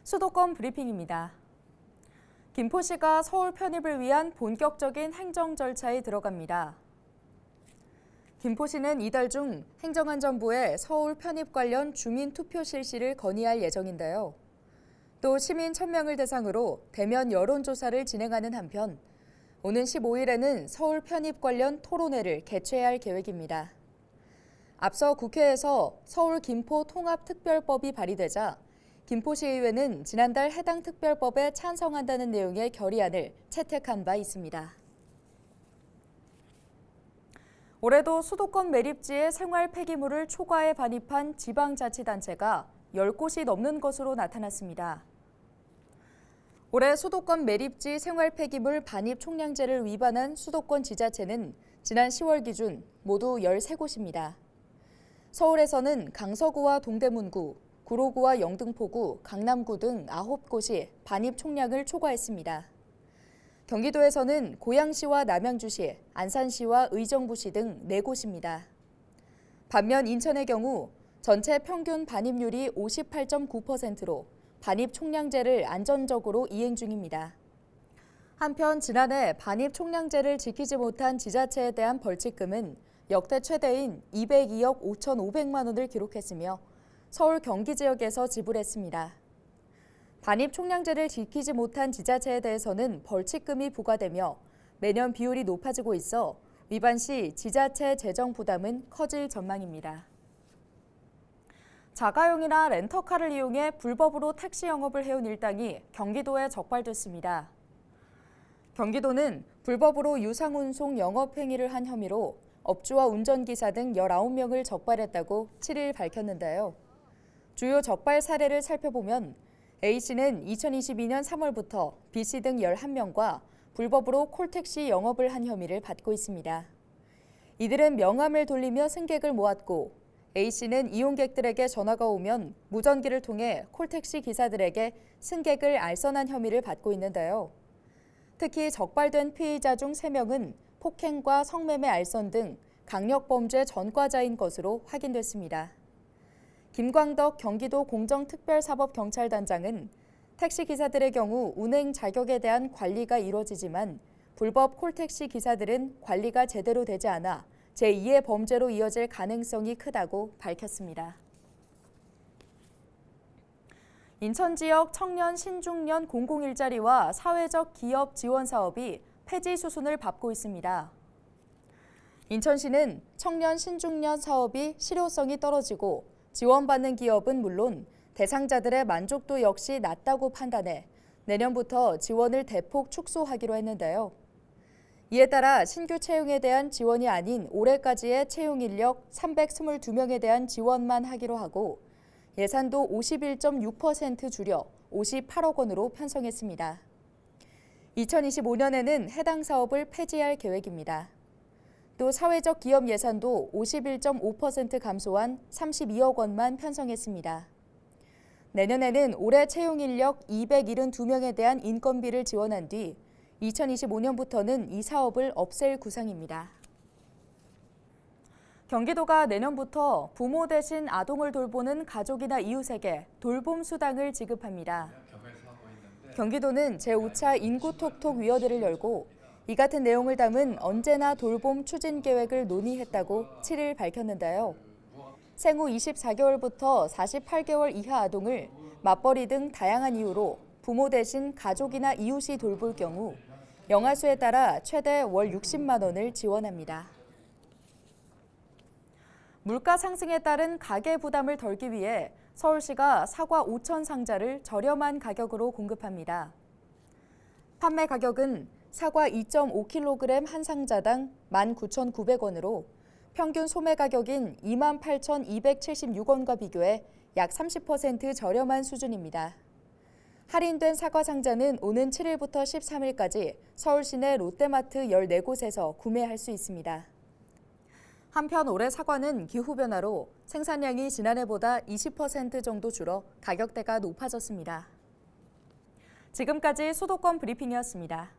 수도권 브리핑입니다. 김포시가 서울 편입을 위한 본격적인 행정 절차에 들어갑니다. 김포시는 이달 중 행정안전부에 서울 편입 관련 주민 투표 실시를 건의할 예정인데요. 또 시민 1,000명을 대상으로 대면 여론조사를 진행하는 한편 오는 15일에는 서울 편입 관련 토론회를 개최할 계획입니다. 앞서 국회에서 서울 김포 통합특별법이 발의되자 김포시의회는 지난달 해당 특별법에 찬성한다는 내용의 결의안을 채택한 바 있습니다. 올해도 수도권 매립지에 생활 폐기물을 초과해 반입한 지방자치단체가 10곳이 넘는 것으로 나타났습니다. 올해 수도권 매립지 생활 폐기물 반입 총량제를 위반한 수도권 지자체는 지난 10월 기준 모두 13곳입니다. 서울에서는 강서구와 동대문구, 구로구와 영등포구, 강남구 등 9곳이 반입 총량을 초과했습니다. 경기도에서는 고양시와 남양주시, 안산시와 의정부시 등 4곳입니다. 반면 인천의 경우 전체 평균 반입률이 58.9%로 반입 총량제를 안전적으로 이행 중입니다. 한편 지난해 반입 총량제를 지키지 못한 지자체에 대한 벌칙금은 역대 최대인 202억 5,500만 원을 기록했으며 서울 경기 지역에서 지불했습니다. 반입 총량제를 지키지 못한 지자체에 대해서는 벌칙금이 부과되며 매년 비율이 높아지고 있어 위반 시 지자체 재정 부담은 커질 전망입니다. 자가용이나 렌터카를 이용해 불법으로 택시 영업을 해온 일당이 경기도에 적발됐습니다. 경기도는 불법으로 유상운송 영업 행위를 한 혐의로 업주와 운전기사 등 19명을 적발했다고 7일 밝혔는데요. 주요 적발 사례를 살펴보면 A씨는 2022년 3월부터 B씨 등 11명과 불법으로 콜택시 영업을 한 혐의를 받고 있습니다. 이들은 명함을 돌리며 승객을 모았고 A씨는 이용객들에게 전화가 오면 무전기를 통해 콜택시 기사들에게 승객을 알선한 혐의를 받고 있는데요. 특히 적발된 피의자 중 3명은 폭행과 성매매 알선 등 강력범죄 전과자인 것으로 확인됐습니다. 김광덕 경기도 공정특별사법경찰단장은 택시기사들의 경우 운행 자격에 대한 관리가 이루어지지만 불법 콜택시 기사들은 관리가 제대로 되지 않아 제2의 범죄로 이어질 가능성이 크다고 밝혔습니다. 인천 지역 청년 신중년 공공일자리와 사회적 기업 지원 사업이 폐지 수순을 밟고 있습니다. 인천시는 청년 신중년 사업이 실효성이 떨어지고 지원받는 기업은 물론 대상자들의 만족도 역시 낮다고 판단해 내년부터 지원을 대폭 축소하기로 했는데요. 이에 따라 신규 채용에 대한 지원이 아닌 올해까지의 채용 인력 322명에 대한 지원만 하기로 하고 예산도 51.6% 줄여 58억 원으로 편성했습니다. 2025년에는 해당 사업을 폐지할 계획입니다. 또 사회적 기업 예산도 51.5% 감소한 32억 원만 편성했습니다. 내년에는 올해 채용 인력 272명에 대한 인건비를 지원한 뒤 2025년부터는 이 사업을 없앨 구상입니다. 경기도가 내년부터 부모 대신 아동을 돌보는 가족이나 이웃에게 돌봄 수당을 지급합니다. 경기도는 제5차 인구톡톡위원회를 열고 이 같은 내용을 담은 언제나 돌봄 추진 계획을 논의했다고 7일 밝혔는데요. 생후 24개월부터 48개월 이하 아동을 맞벌이 등 다양한 이유로 부모 대신 가족이나 이웃이 돌볼 경우 영아수에 따라 최대 월 60만 원을 지원합니다. 물가 상승에 따른 가계 부담을 덜기 위해 서울시가 사과 5천 상자를 저렴한 가격으로 공급합니다. 판매 가격은 사과 2.5kg 한 상자당 19,900원으로 평균 소매 가격인 28,276원과 비교해 약 30% 저렴한 수준입니다. 할인된 사과 상자는 오는 7일부터 13일까지 서울 시내 롯데마트 14곳에서 구매할 수 있습니다. 한편 올해 사과는 기후변화로 생산량이 지난해보다 20% 정도 줄어 가격대가 높아졌습니다. 지금까지 수도권 브리핑이었습니다.